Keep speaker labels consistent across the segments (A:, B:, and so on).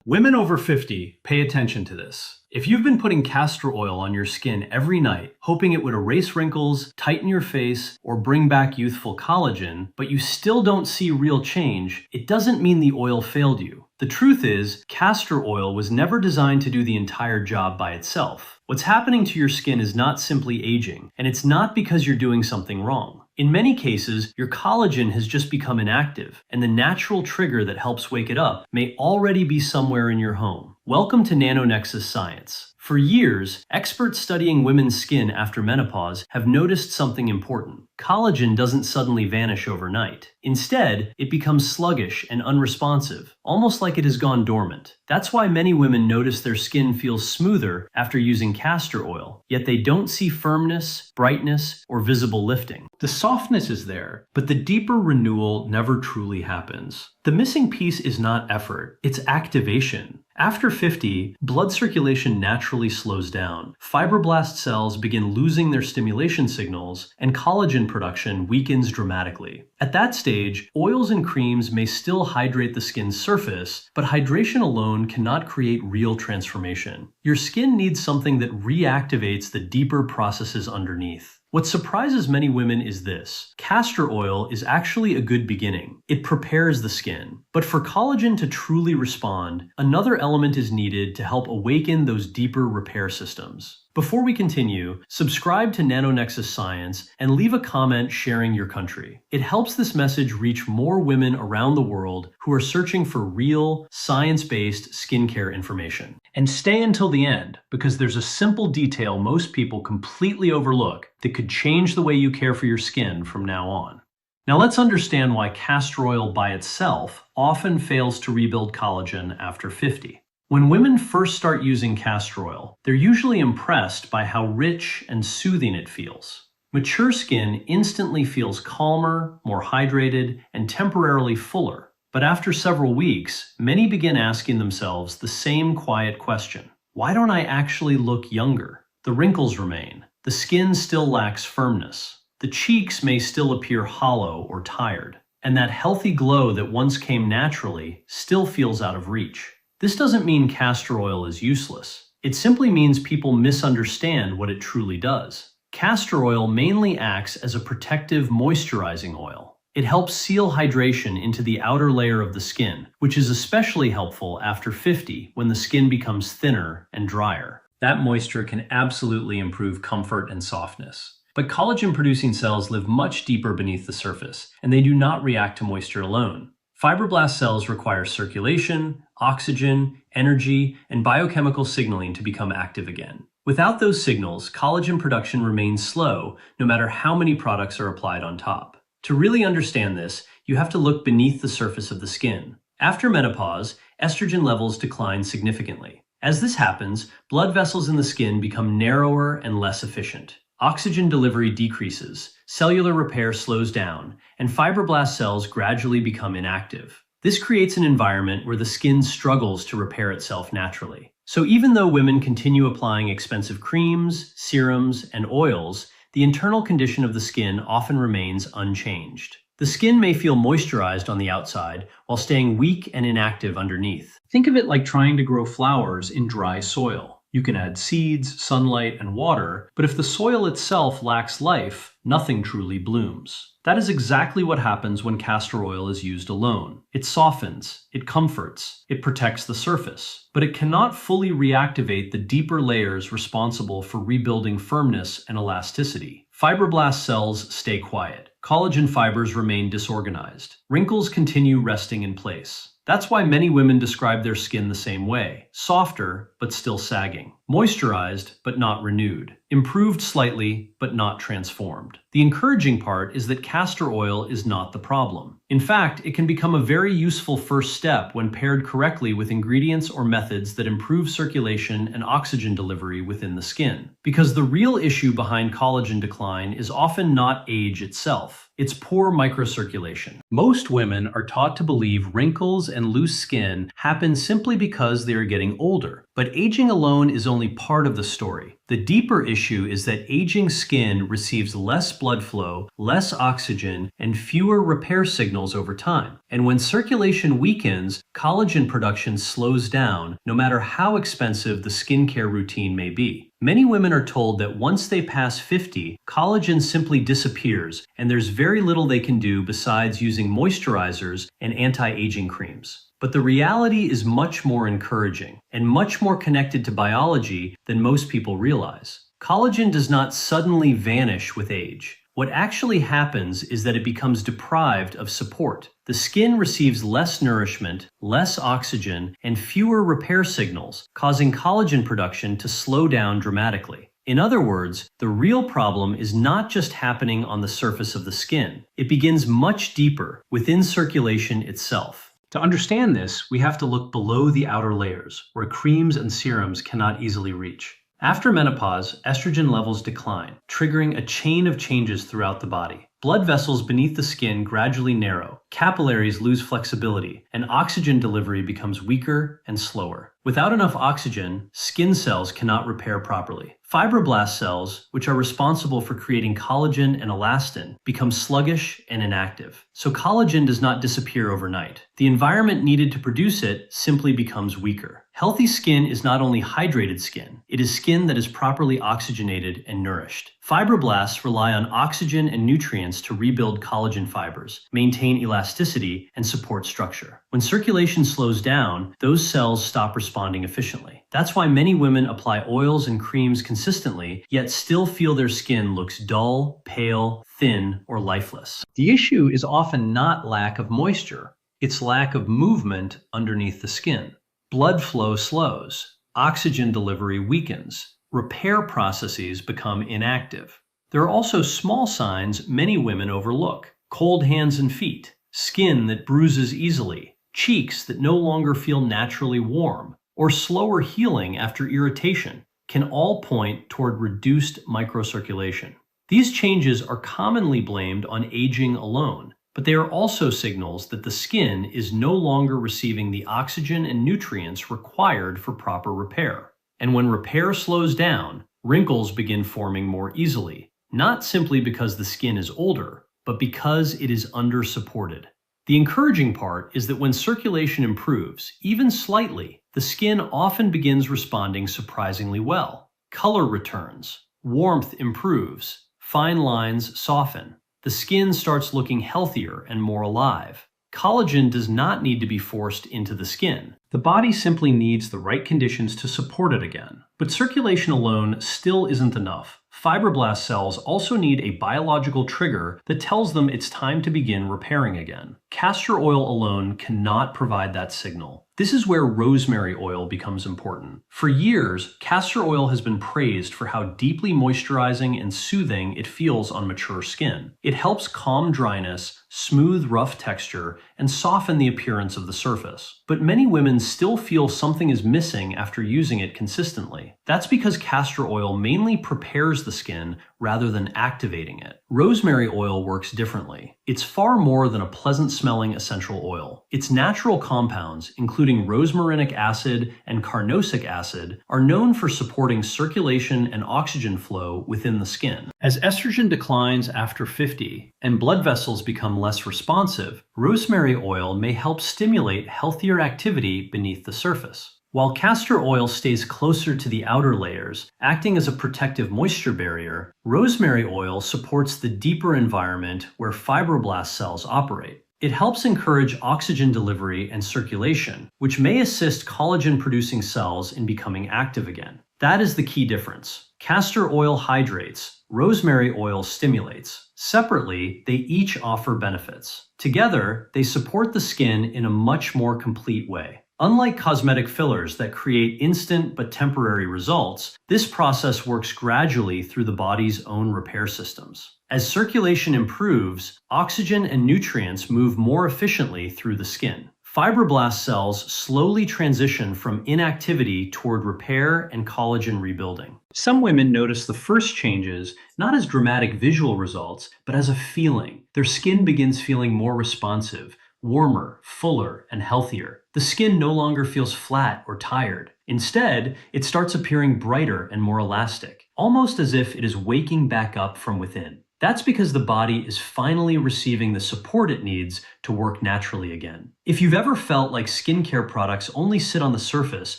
A: Women over 50, pay attention to this. If you've been putting castor oil on your skin every night, hoping it would erase wrinkles, tighten your face, or bring back youthful collagen, but you still don't see real change, it doesn't mean the oil failed you. The truth is, castor oil was never designed to do the entire job by itself. What's happening to your skin is not simply aging, and it's not because you're doing something wrong. In many cases, your collagen has just become inactive, and the natural trigger that helps wake it up may already be somewhere in your home. Welcome to NanoNexus Science. For years, experts studying women's skin after menopause have noticed something important. Collagen doesn't suddenly vanish overnight. Instead, it becomes sluggish and unresponsive, almost like it has gone dormant. That's why many women notice their skin feels smoother after using castor oil, yet they don't see firmness, brightness, or visible lifting. The softness is there, but the deeper renewal never truly happens. The missing piece is not effort, it's activation. After 50, blood circulation naturally slows down. Fibroblast cells begin losing their stimulation signals, and collagen production weakens dramatically. At that stage, oils and creams may still hydrate the skin's surface, but hydration alone cannot create real transformation. Your skin needs something that reactivates the deeper processes underneath. What surprises many women is this: castor oil is actually a good beginning. It prepares the skin. But for collagen to truly respond, another element is needed to help awaken those deeper repair systems. Before we continue, subscribe to NanoNexus Science and leave a comment sharing your country. It helps this message reach more women around the world who are searching for real, science-based skincare information. And stay until the end, because there's a simple detail most people completely overlook that could change the way you care for your skin from now on. Now let's understand why castor oil by itself often fails to rebuild collagen after 50. When women first start using castor oil, they're usually impressed by how rich and soothing it feels. Mature skin instantly feels calmer, more hydrated, and temporarily fuller. But after several weeks, many begin asking themselves the same quiet question: why don't I actually look younger? The wrinkles remain. The skin still lacks firmness. The cheeks may still appear hollow or tired. And that healthy glow that once came naturally still feels out of reach. This doesn't mean castor oil is useless. It simply means people misunderstand what it truly does. Castor oil mainly acts as a protective moisturizing oil. It helps seal hydration into the outer layer of the skin, which is especially helpful after 50 when the skin becomes thinner and drier. That moisture can absolutely improve comfort and softness. But collagen-producing cells live much deeper beneath the surface, and they do not react to moisture alone. Fibroblast cells require circulation, oxygen, energy, and biochemical signaling to become active again. Without those signals, collagen production remains slow no matter how many products are applied on top. To really understand this, you have to look beneath the surface of the skin. After menopause, estrogen levels decline significantly. As this happens, blood vessels in the skin become narrower and less efficient. Oxygen delivery decreases, cellular repair slows down, and fibroblast cells gradually become inactive. This creates an environment where the skin struggles to repair itself naturally. So even though women continue applying expensive creams, serums, and oils, the internal condition of the skin often remains unchanged. The skin may feel moisturized on the outside while staying weak and inactive underneath. Think of it like trying to grow flowers in dry soil. You can add seeds, sunlight, and water, but if the soil itself lacks life, nothing truly blooms. That is exactly what happens when castor oil is used alone. It softens, it comforts, it protects the surface, but it cannot fully reactivate the deeper layers responsible for rebuilding firmness and elasticity. Fibroblast cells stay quiet. Collagen fibers remain disorganized. Wrinkles continue resting in place. That's why many women describe their skin the same way: softer, but still sagging; moisturized, but not renewed; improved slightly, but not transformed. The encouraging part is that castor oil is not the problem. In fact, it can become a very useful first step when paired correctly with ingredients or methods that improve circulation and oxygen delivery within the skin. Because the real issue behind collagen decline is often not age itself. It's poor microcirculation. Most women are taught to believe wrinkles and loose skin happen simply because they are getting older. But aging alone is only part of the story. The deeper issue is that aging skin receives less blood flow, less oxygen, and fewer repair signals over time. And when circulation weakens, collagen production slows down, no matter how expensive the skincare routine may be. Many women are told that once they pass 50, collagen simply disappears, and there's very little they can do besides using moisturizers and anti-aging creams. But the reality is much more encouraging and much more connected to biology than most people realize. Collagen does not suddenly vanish with age. What actually happens is that it becomes deprived of support. The skin receives less nourishment, less oxygen, and fewer repair signals, causing collagen production to slow down dramatically. In other words, the real problem is not just happening on the surface of the skin. It begins much deeper, within circulation itself. To understand this, we have to look below the outer layers, where creams and serums cannot easily reach. After menopause, estrogen levels decline, triggering a chain of changes throughout the body. Blood vessels beneath the skin gradually narrow, capillaries lose flexibility, and oxygen delivery becomes weaker and slower. Without enough oxygen, skin cells cannot repair properly. Fibroblast cells, which are responsible for creating collagen and elastin, become sluggish and inactive. So collagen does not disappear overnight. The environment needed to produce it simply becomes weaker. Healthy skin is not only hydrated skin, it is skin that is properly oxygenated and nourished. Fibroblasts rely on oxygen and nutrients to rebuild collagen fibers, maintain elasticity, and support structure. When circulation slows down, those cells stop responding efficiently. That's why many women apply oils and creams consistently, yet still feel their skin looks dull, pale, thin, or lifeless. The issue is often not lack of moisture, it's lack of movement underneath the skin. Blood flow slows, oxygen delivery weakens, repair processes become inactive. There are also small signs many women overlook: cold hands and feet, skin that bruises easily, cheeks that no longer feel naturally warm, or slower healing after irritation can all point toward reduced microcirculation. These changes are commonly blamed on aging alone, but they are also signals that the skin is no longer receiving the oxygen and nutrients required for proper repair. And when repair slows down, wrinkles begin forming more easily, not simply because the skin is older, but because it is under-supported. The encouraging part is that when circulation improves, even slightly, the skin often begins responding surprisingly well. Color returns, warmth improves, fine lines soften. The skin starts looking healthier and more alive. Collagen does not need to be forced into the skin. The body simply needs the right conditions to support it again. But circulation alone still isn't enough. Fibroblast cells also need a biological trigger that tells them it's time to begin repairing again. Castor oil alone cannot provide that signal. This is where rosemary oil becomes important. For years, castor oil has been praised for how deeply moisturizing and soothing it feels on mature skin. It helps calm dryness, smooth rough texture, and soften the appearance of the surface. But many women still feel something is missing after using it consistently. That's because castor oil mainly prepares the skin rather than activating it. Rosemary oil works differently. It's far more than a pleasant-smelling essential oil. Its natural compounds, including rosmarinic acid and carnosic acid, are known for supporting circulation and oxygen flow within the skin. As estrogen declines after 50 and blood vessels become less responsive, rosemary oil may help stimulate healthier activity beneath the surface. While castor oil stays closer to the outer layers, acting as a protective moisture barrier, rosemary oil supports the deeper environment where fibroblast cells operate. It helps encourage oxygen delivery and circulation, which may assist collagen-producing cells in becoming active again. That is the key difference. Castor oil hydrates, rosemary oil stimulates. Separately, they each offer benefits. Together, they support the skin in a much more complete way. Unlike cosmetic fillers that create instant but temporary results, this process works gradually through the body's own repair systems. As circulation improves, oxygen and nutrients move more efficiently through the skin. Fibroblast cells slowly transition from inactivity toward repair and collagen rebuilding. Some women notice the first changes not as dramatic visual results, but as a feeling. Their skin begins feeling more responsive, warmer, fuller, and healthier. The skin no longer feels flat or tired. Instead, it starts appearing brighter and more elastic, almost as if it is waking back up from within. That's because the body is finally receiving the support it needs to work naturally again. If you've ever felt like skincare products only sit on the surface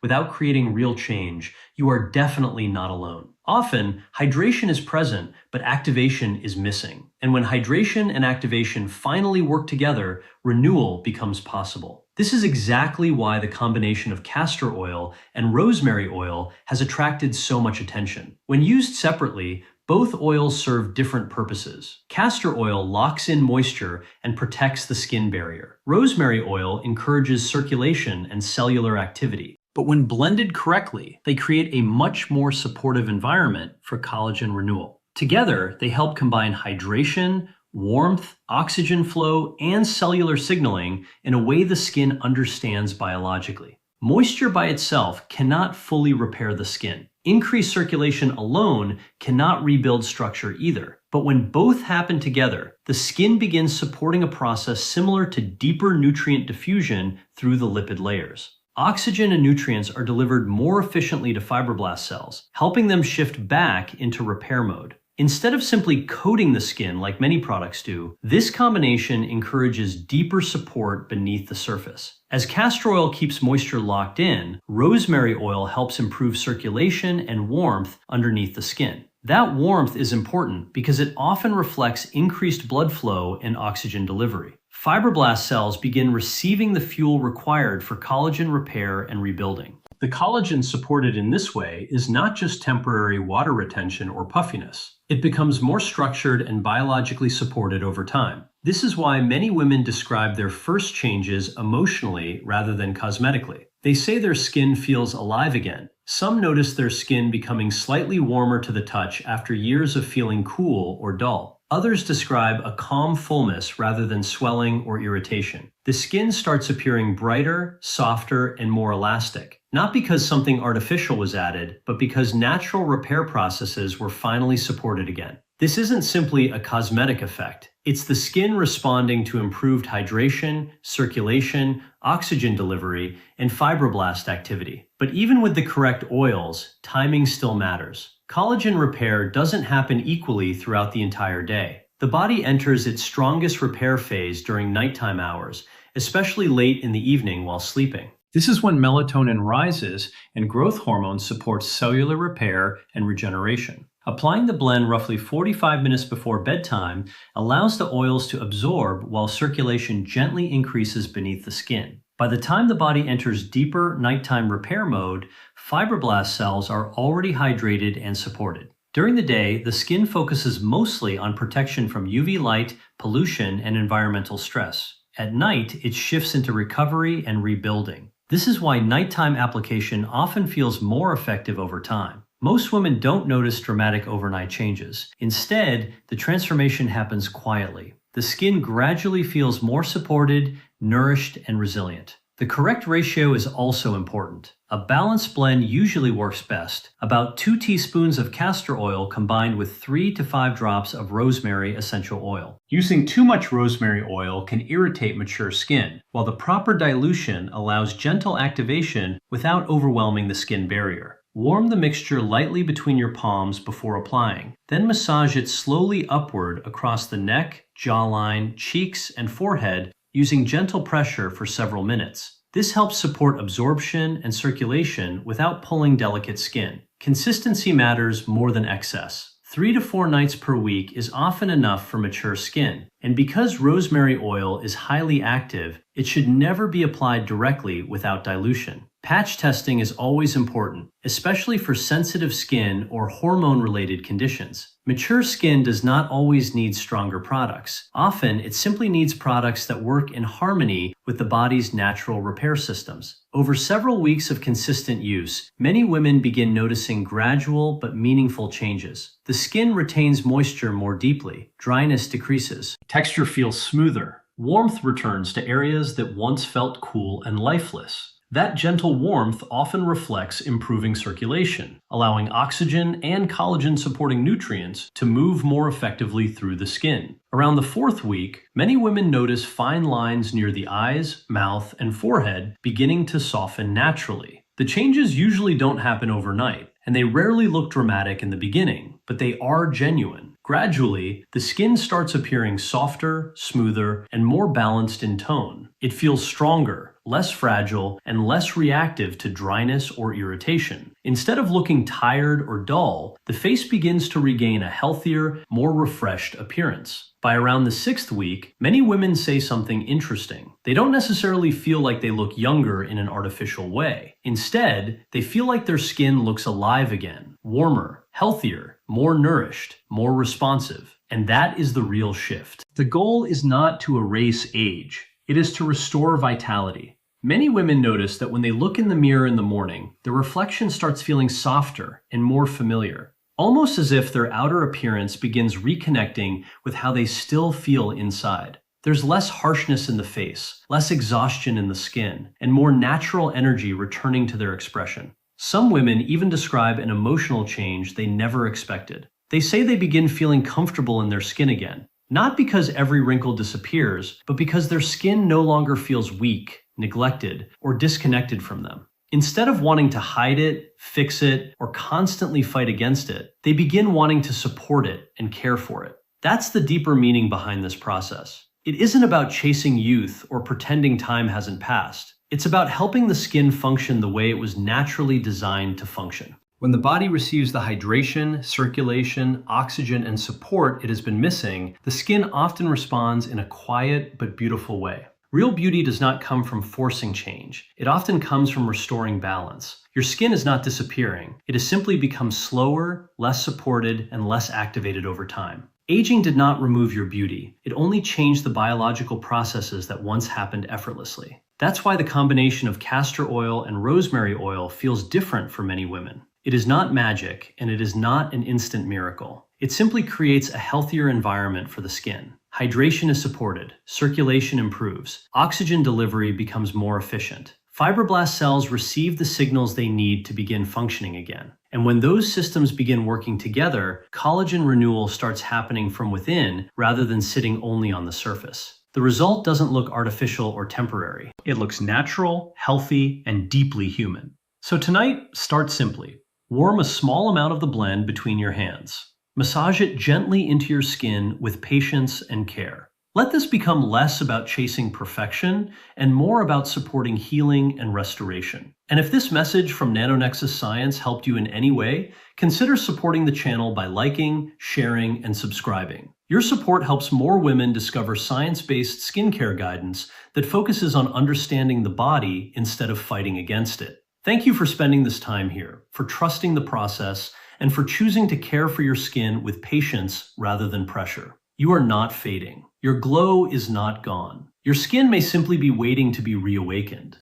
A: without creating real change, you are definitely not alone. Often, hydration is present, but activation is missing. And when hydration and activation finally work together, renewal becomes possible. This is exactly why the combination of castor oil and rosemary oil has attracted so much attention. When used separately, both oils serve different purposes. Castor oil locks in moisture and protects the skin barrier. Rosemary oil encourages circulation and cellular activity. But when blended correctly, they create a much more supportive environment for collagen renewal. Together, they help combine hydration, warmth, oxygen flow, and cellular signaling in a way the skin understands biologically. Moisture by itself cannot fully repair the skin. Increased circulation alone cannot rebuild structure either. But when both happen together, the skin begins supporting a process similar to deeper nutrient diffusion through the lipid layers. Oxygen and nutrients are delivered more efficiently to fibroblast cells, helping them shift back into repair mode. Instead of simply coating the skin like many products do, this combination encourages deeper support beneath the surface. As castor oil keeps moisture locked in, rosemary oil helps improve circulation and warmth underneath the skin. That warmth is important because it often reflects increased blood flow and oxygen delivery. Fibroblast cells begin receiving the fuel required for collagen repair and rebuilding. The collagen supported in this way is not just temporary water retention or puffiness. It becomes more structured and biologically supported over time. This is why many women describe their first changes emotionally rather than cosmetically. They say their skin feels alive again. Some notice their skin becoming slightly warmer to the touch after years of feeling cool or dull. Others describe a calm fullness rather than swelling or irritation. The skin starts appearing brighter, softer, and more elastic. Not because something artificial was added, but because natural repair processes were finally supported again. This isn't simply a cosmetic effect. It's the skin responding to improved hydration, circulation, oxygen delivery, and fibroblast activity. But even with the correct oils, timing still matters. Collagen repair doesn't happen equally throughout the entire day. The body enters its strongest repair phase during nighttime hours, especially late in the evening while sleeping. This is when melatonin rises and growth hormone supports cellular repair and regeneration. Applying the blend roughly 45 minutes before bedtime allows the oils to absorb while circulation gently increases beneath the skin. By the time the body enters deeper nighttime repair mode, fibroblast cells are already hydrated and supported. During the day, the skin focuses mostly on protection from UV light, pollution, and environmental stress. At night, it shifts into recovery and rebuilding. This is why nighttime application often feels more effective over time. Most women don't notice dramatic overnight changes. Instead, the transformation happens quietly. The skin gradually feels more supported, nourished, and resilient. The correct ratio is also important. A balanced blend usually works best. About 2 teaspoons of castor oil combined with 3 to 5 drops of rosemary essential oil. Using too much rosemary oil can irritate mature skin, while the proper dilution allows gentle activation without overwhelming the skin barrier. Warm the mixture lightly between your palms before applying. Then massage it slowly upward across the neck, jawline, cheeks, and forehead using gentle pressure for several minutes. This helps support absorption and circulation without pulling delicate skin. Consistency matters more than excess. 3 to 4 nights per week is often enough for mature skin, and because rosemary oil is highly active, it should never be applied directly without dilution. Patch testing is always important, especially for sensitive skin or hormone-related conditions. Mature skin does not always need stronger products. Often, it simply needs products that work in harmony with the body's natural repair systems. Over several weeks of consistent use, many women begin noticing gradual but meaningful changes. The skin retains moisture more deeply, dryness decreases, texture feels smoother, warmth returns to areas that once felt cool and lifeless. That gentle warmth often reflects improving circulation, allowing oxygen and collagen-supporting nutrients to move more effectively through the skin. Around the 4th week, many women notice fine lines near the eyes, mouth, and forehead beginning to soften naturally. The changes usually don't happen overnight, and they rarely look dramatic in the beginning, but they are genuine. Gradually, the skin starts appearing softer, smoother, and more balanced in tone. It feels stronger, less fragile, and less reactive to dryness or irritation. Instead of looking tired or dull, the face begins to regain a healthier, more refreshed appearance. By around the 6th week, many women say something interesting. They don't necessarily feel like they look younger in an artificial way. Instead, they feel like their skin looks alive again, warmer, healthier, more nourished, more responsive. And that is the real shift. The goal is not to erase age. It is to restore vitality. Many women notice that when they look in the mirror in the morning, the reflection starts feeling softer and more familiar, almost as if their outer appearance begins reconnecting with how they still feel inside. There's less harshness in the face, less exhaustion in the skin, and more natural energy returning to their expression. Some women even describe an emotional change they never expected. They say they begin feeling comfortable in their skin again, not because every wrinkle disappears, but because their skin no longer feels weak, neglected, or disconnected from them. Instead of wanting to hide it, fix it, or constantly fight against it, they begin wanting to support it and care for it. That's the deeper meaning behind this process. It isn't about chasing youth or pretending time hasn't passed. It's about helping the skin function the way it was naturally designed to function. When the body receives the hydration, circulation, oxygen, and support it has been missing, the skin often responds in a quiet but beautiful way. Real beauty does not come from forcing change. It often comes from restoring balance. Your skin is not disappearing. It has simply become slower, less supported, and less activated over time. Aging did not remove your beauty. It only changed the biological processes that once happened effortlessly. That's why the combination of castor oil and rosemary oil feels different for many women. It is not magic, and it is not an instant miracle. It simply creates a healthier environment for the skin. Hydration is supported, circulation improves, oxygen delivery becomes more efficient. Fibroblast cells receive the signals they need to begin functioning again. And when those systems begin working together, collagen renewal starts happening from within rather than sitting only on the surface. The result doesn't look artificial or temporary. It looks natural, healthy, and deeply human. So tonight, start simply. Warm a small amount of the blend between your hands. Massage it gently into your skin with patience and care. Let this become less about chasing perfection and more about supporting healing and restoration. And if this message from NanoNexus Science helped you in any way, consider supporting the channel by liking, sharing, and subscribing. Your support helps more women discover science-based skincare guidance that focuses on understanding the body instead of fighting against it. Thank you for spending this time here, for trusting the process, and for choosing to care for your skin with patience rather than pressure. You are not fading. Your glow is not gone. Your skin may simply be waiting to be reawakened.